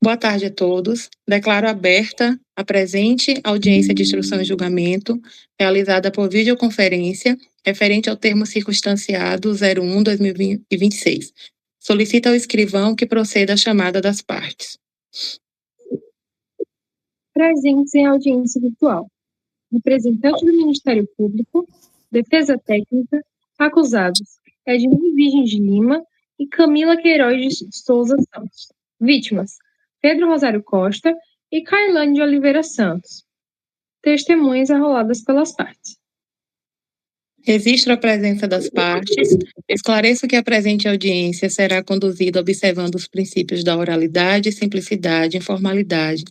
Boa tarde a todos. Declaro aberta a presente audiência de instrução e julgamento, realizada por videoconferência, referente ao termo circunstanciado 01/2026. Solicita ao escrivão que proceda à chamada das partes. Presentes em audiência virtual: representante do Ministério Público, defesa técnica, acusados: Ednei Virgens de Lima e Camila Queiroz de Souza Santos. Vítimas: Pedro Rosário Costa e Cailane de Oliveira Santos. Testemunhas arroladas pelas partes. Registro a presença das partes. Esclareço que a presente audiência será conduzida observando os princípios da oralidade, simplicidade, informalidade,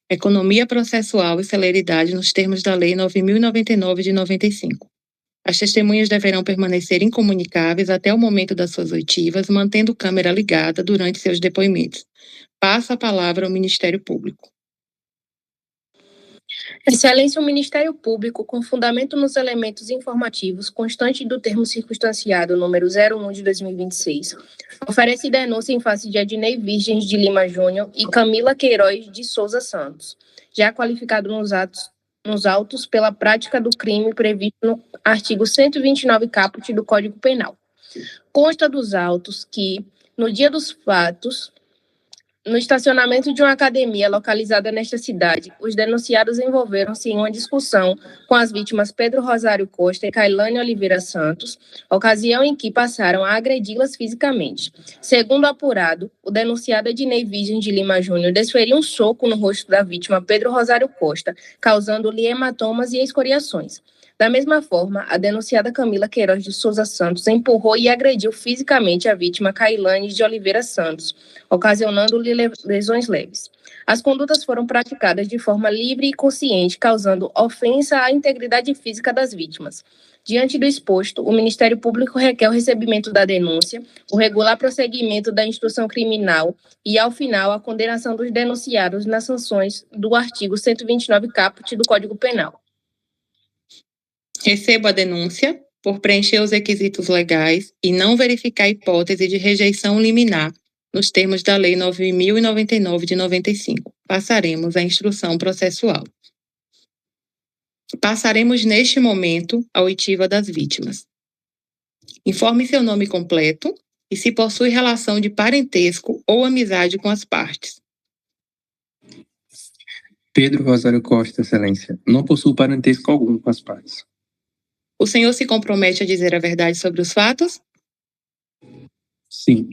economia processual e celeridade nos termos da Lei 9.099 de 95. As testemunhas deverão permanecer incomunicáveis até o momento das suas oitivas, mantendo câmera ligada durante seus depoimentos. Passo a palavra ao Ministério Público. Excelência, o Ministério Público, com fundamento nos elementos informativos constantes do termo circunstanciado número 01 de 2026, oferece denúncia em face de Ednei Virgens de Lima Júnior e Camila Queiroz de Souza Santos, já qualificado nos autos pela prática do crime previsto no artigo 129 caput do Código Penal. Consta dos autos que, no dia dos fatos, no estacionamento de uma academia localizada nesta cidade, os denunciados envolveram-se em uma discussão com as vítimas Pedro Rosário Costa e Cailane Oliveira Santos, ocasião em que passaram a agredi-las fisicamente. Segundo apurado, o denunciado Ednei Virgens de Lima Júnior desferiu um soco no rosto da vítima Pedro Rosário Costa, causando-lhe hematomas e escoriações. Da mesma forma, a denunciada Camila Queiroz de Souza Santos empurrou e agrediu fisicamente a vítima Cailane de Oliveira Santos, ocasionando-lhe lesões leves. As condutas foram praticadas de forma livre e consciente, causando ofensa à integridade física das vítimas. Diante do exposto, o Ministério Público requer o recebimento da denúncia, o regular prosseguimento da instrução criminal e, ao final, a condenação dos denunciados nas sanções do artigo 129 caput do Código Penal. Recebo a denúncia por preencher os requisitos legais e não verificar a hipótese de rejeição liminar nos termos da Lei 9.099 de 95. Passaremos à instrução processual. Passaremos neste momento a oitiva das vítimas. Informe seu nome completo e se possui relação de parentesco ou amizade com as partes. Pedro Rosário Costa, Excelência. Não possuo parentesco algum com as partes. O senhor se compromete a dizer a verdade sobre os fatos? Sim.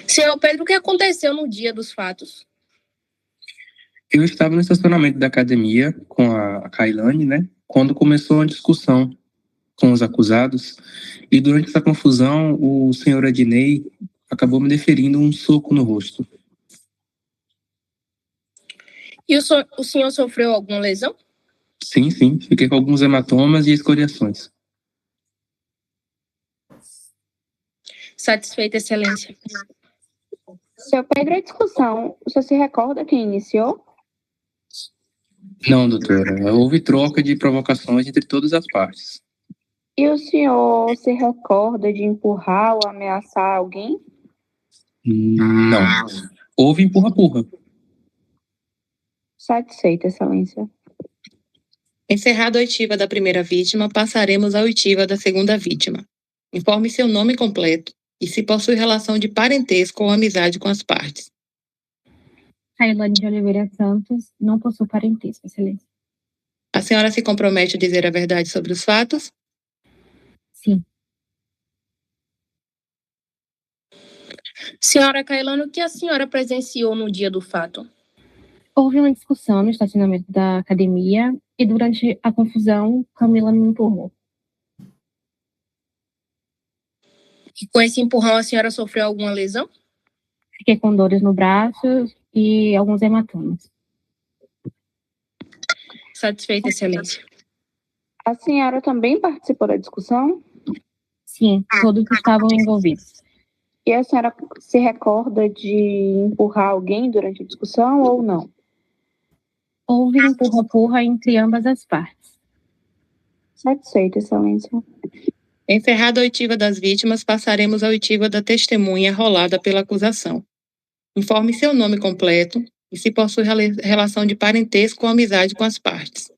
Senhor Pedro, o que aconteceu no dia dos fatos? Eu estava no estacionamento da academia com a Cailane, quando começou uma discussão com os acusados, e durante essa confusão, o senhor Ednei acabou me deferindo um soco no rosto. E o senhor sofreu alguma lesão? Sim. Fiquei com alguns hematomas e escoriações. Satisfeita, Excelência. Seu Pedro, a discussão, o senhor se recorda quem iniciou? Não, doutora. Houve troca de provocações entre todas as partes. E o senhor se recorda de empurrar ou ameaçar alguém? Não. Houve empurra-purra. Satisfeita, Excelência. Encerrada a oitiva da primeira vítima, passaremos à oitiva da segunda vítima. Informe seu nome completo e se possui relação de parentesco ou amizade com as partes. Cailane de Oliveira Santos, não possui parentesco, Excelência. A senhora se compromete a dizer a verdade sobre os fatos? Sim. Senhora Cailane, o que a senhora presenciou no dia do fato? Houve uma discussão no estacionamento da academia e durante a confusão, Camila me empurrou. E com esse empurrão, a senhora sofreu alguma lesão? Fiquei com dores no braço e alguns hematomas. Satisfeita, Excelência. A senhora também participou da discussão? Sim, todos estavam envolvidos. E a senhora se recorda de empurrar alguém durante a discussão ou não? Houve empurra-purra entre ambas as partes. Satisfeita, Excelência. Encerrada a oitiva das vítimas, passaremos à oitiva da testemunha rolada pela acusação. Informe seu nome completo e se possui relação de parentesco ou amizade com as partes.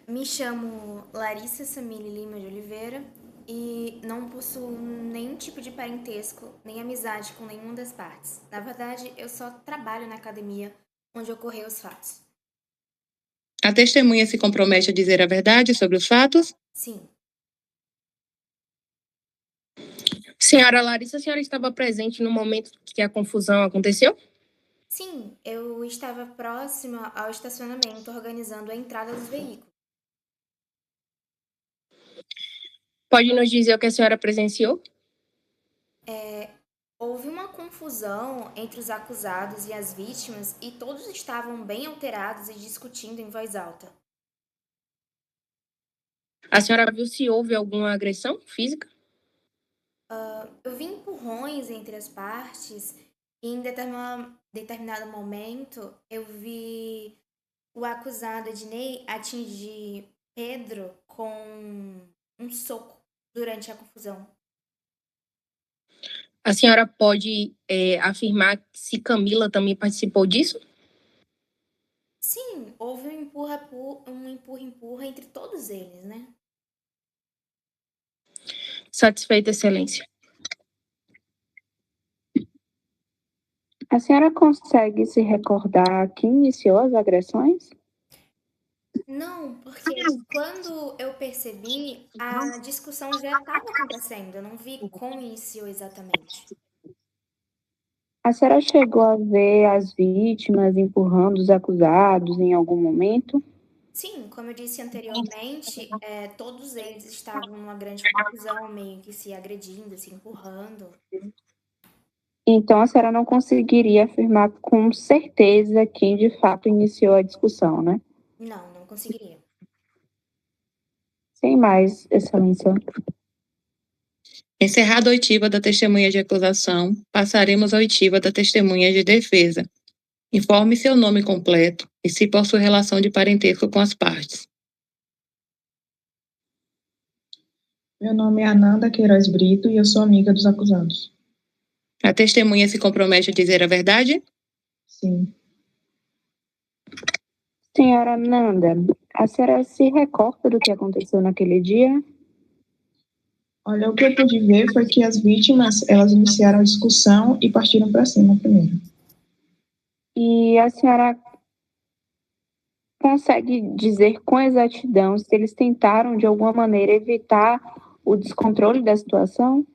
Me chamo Larissa Samile Lima de Oliveira e não possuo nenhum tipo de parentesco nem amizade com nenhuma das partes. Na verdade, eu só trabalho na academia onde ocorreram os fatos. A testemunha se compromete a dizer a verdade sobre os fatos? Sim. Senhora Larissa, a senhora estava presente no momento que a confusão aconteceu? Sim, eu estava próxima ao estacionamento organizando a entrada dos veículos. Pode nos dizer o que a senhora presenciou? Houve uma confusão entre os acusados e as vítimas e todos estavam bem alterados e discutindo em voz alta. A senhora viu se houve alguma agressão física? Eu vi empurrões entre as partes e em determinado momento eu vi o acusado Ednei atingir Pedro com um soco durante a confusão. A senhora pode afirmar se Camila também participou disso? Sim, houve um empurra-empurra entre todos eles, né? Satisfeita, excelência. A senhora consegue se recordar quem iniciou as agressões? Não, porque quando eu percebi, a discussão já estava acontecendo. Eu não vi como iniciou exatamente. A senhora chegou a ver as vítimas empurrando os acusados em algum momento? Sim, como eu disse anteriormente, todos eles estavam numa grande confusão, meio que se agredindo, se empurrando. Então a senhora não conseguiria afirmar com certeza quem de fato iniciou a discussão, né? Não conseguiria. Sem mais, excelência. Encerrada a oitiva da testemunha de acusação, passaremos à oitiva da testemunha de defesa. Informe seu nome completo e se possui relação de parentesco com as partes. Meu nome é Ananda Queiroz Brito e eu sou amiga dos acusados. A testemunha se compromete a dizer a verdade? Sim. Senhora Ananda, a senhora se recorda do que aconteceu naquele dia? Olha, o que eu pude ver foi que as vítimas, elas iniciaram a discussão e partiram para cima primeiro. E a senhora consegue dizer com exatidão se eles tentaram de alguma maneira evitar o descontrole da situação?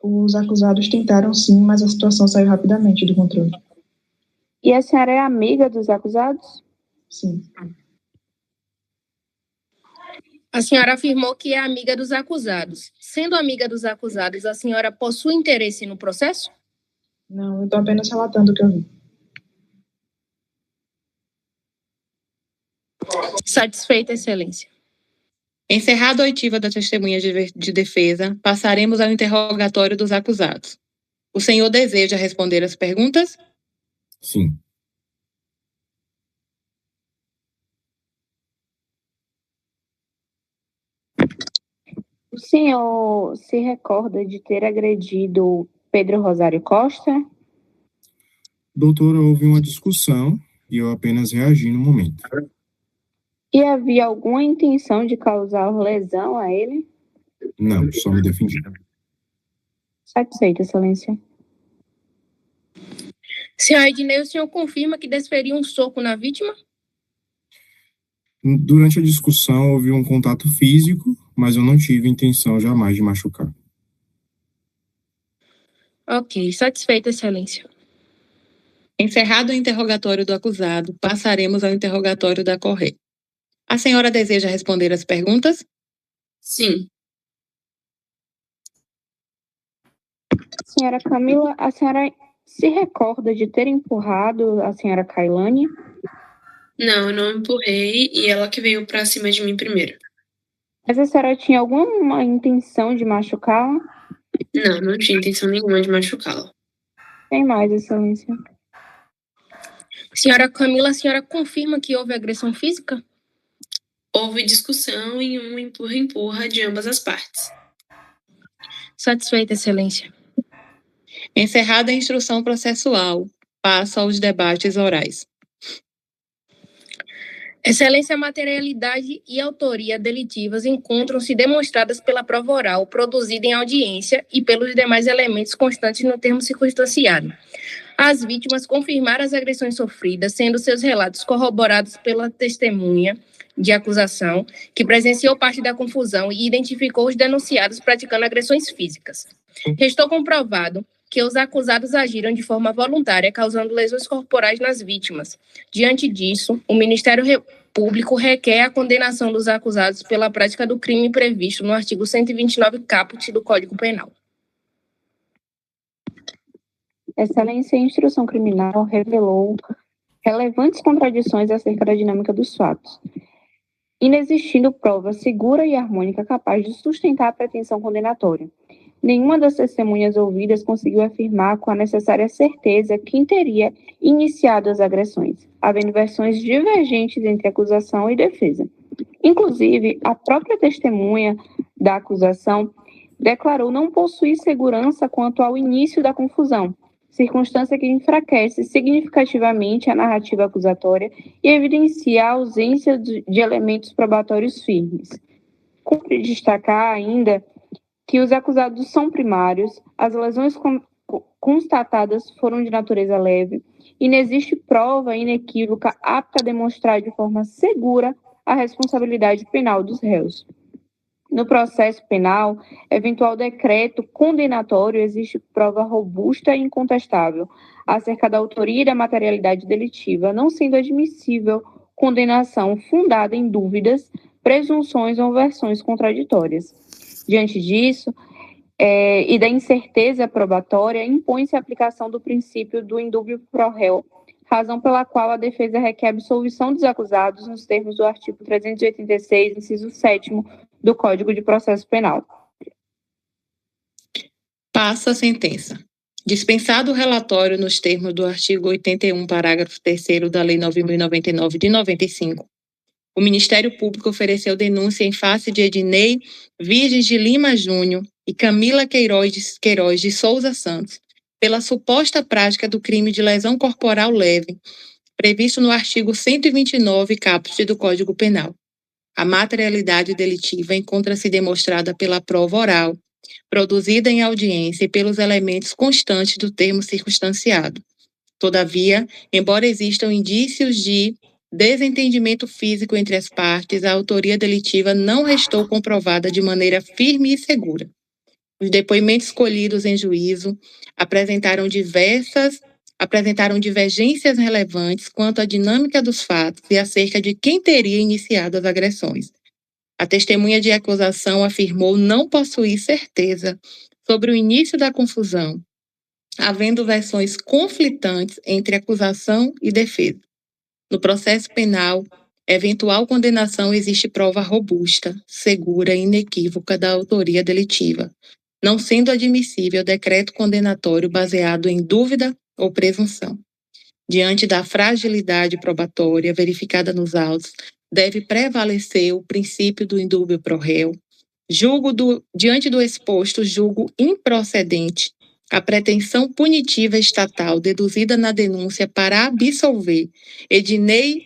Os acusados tentaram sim, mas a situação saiu rapidamente do controle. E a senhora é amiga dos acusados? Sim. A senhora afirmou que é amiga dos acusados. Sendo amiga dos acusados, a senhora possui interesse no processo? Não, eu estou apenas relatando o que eu vi. Satisfeita, excelência. Encerrada a oitiva da testemunha de defesa, passaremos ao interrogatório dos acusados. O senhor deseja responder as perguntas? Sim. O senhor se recorda de ter agredido Pedro Rosário Costa? Doutora, houve uma discussão e eu apenas reagi no momento. E havia alguma intenção de causar lesão a ele? Não, só me defendi. Satisfeita, excelência. Senhor Ednei, o senhor confirma que desferiu um soco na vítima? Durante a discussão houve um contato físico, mas eu não tive intenção jamais de machucar. Ok, satisfeita, excelência. Encerrado o interrogatório do acusado, passaremos ao interrogatório da Corrê. A senhora deseja responder as perguntas? Sim. Senhora Camila, a senhora se recorda de ter empurrado a senhora Kailane? Não, eu não empurrei e ela que veio pra cima de mim primeiro. Mas a senhora tinha alguma intenção de machucá-la? Não, não tinha intenção nenhuma de machucá-la. Tem mais, excelência. Senhora Camila, a senhora confirma que houve agressão física? Houve discussão e um empurra-empurra de ambas as partes. Satisfeita, Excelência. Encerrada a instrução processual, passo aos debates orais. Excelência, a materialidade e autoria delitivas encontram-se demonstradas pela prova oral produzida em audiência e pelos demais elementos constantes no termo circunstanciado. As vítimas confirmaram as agressões sofridas, sendo seus relatos corroborados pela testemunha de acusação, que presenciou parte da confusão e identificou os denunciados praticando agressões físicas. Restou comprovado que os acusados agiram de forma voluntária, causando lesões corporais nas vítimas. Diante disso, o Ministério Público requer a condenação dos acusados pela prática do crime previsto no artigo 129 caput do Código Penal. Excelência, a instrução criminal revelou relevantes contradições acerca da dinâmica dos fatos, inexistindo prova segura e harmônica capaz de sustentar a pretensão condenatória. Nenhuma das testemunhas ouvidas conseguiu afirmar com a necessária certeza quem teria iniciado as agressões, havendo versões divergentes entre acusação e defesa. Inclusive, a própria testemunha da acusação declarou não possuir segurança quanto ao início da confusão, circunstância que enfraquece significativamente a narrativa acusatória e evidencia a ausência de elementos probatórios firmes. Cumpre destacar ainda que os acusados são primários, as lesões constatadas foram de natureza leve e não existe prova inequívoca apta a demonstrar de forma segura a responsabilidade penal dos réus. No processo penal, eventual decreto condenatório existe prova robusta e incontestável acerca da autoria e da materialidade delitiva, não sendo admissível condenação fundada em dúvidas, presunções ou versões contraditórias. Diante disso, e da incerteza probatória, impõe-se a aplicação do princípio do indúbio pro réu, razão pela qual a defesa requer a absolvição dos acusados nos termos do artigo 386, inciso 7º do Código de Processo Penal. Passa a sentença. Dispensado o relatório nos termos do artigo 81, parágrafo 3º da Lei 9.099 de 95, o Ministério Público ofereceu denúncia em face de Ednei Virgens de Lima Júnior e Camila Queiroz de Souza Santos pela suposta prática do crime de lesão corporal leve, previsto no artigo 129 caput do Código Penal. A materialidade delitiva encontra-se demonstrada pela prova oral, produzida em audiência e pelos elementos constantes do termo circunstanciado. Todavia, embora existam indícios de desentendimento físico entre as partes, a autoria delitiva não restou comprovada de maneira firme e segura. Os depoimentos colhidos em juízo apresentaram divergências relevantes quanto à dinâmica dos fatos e acerca de quem teria iniciado as agressões. A testemunha de acusação afirmou não possuir certeza sobre o início da confusão, havendo versões conflitantes entre acusação e defesa. No processo penal, eventual condenação existe prova robusta, segura e inequívoca da autoria delitiva, não sendo admissível decreto condenatório baseado em dúvida ou presunção. Diante da fragilidade probatória verificada nos autos, deve prevalecer o princípio do indúbio pro réu. Diante do exposto, julgo improcedente a pretensão punitiva estatal deduzida na denúncia para absolver Ednei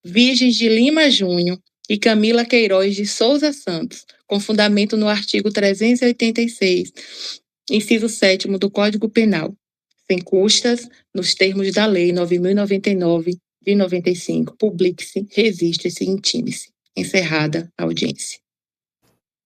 Virgens de Lima Júnior e Camila Queiroz de Souza Santos, com fundamento no artigo 386, inciso 7º do Código Penal, sem custas, nos termos da Lei 9.099 de 95, publique-se, registre-se e intime-se. Encerrada a audiência.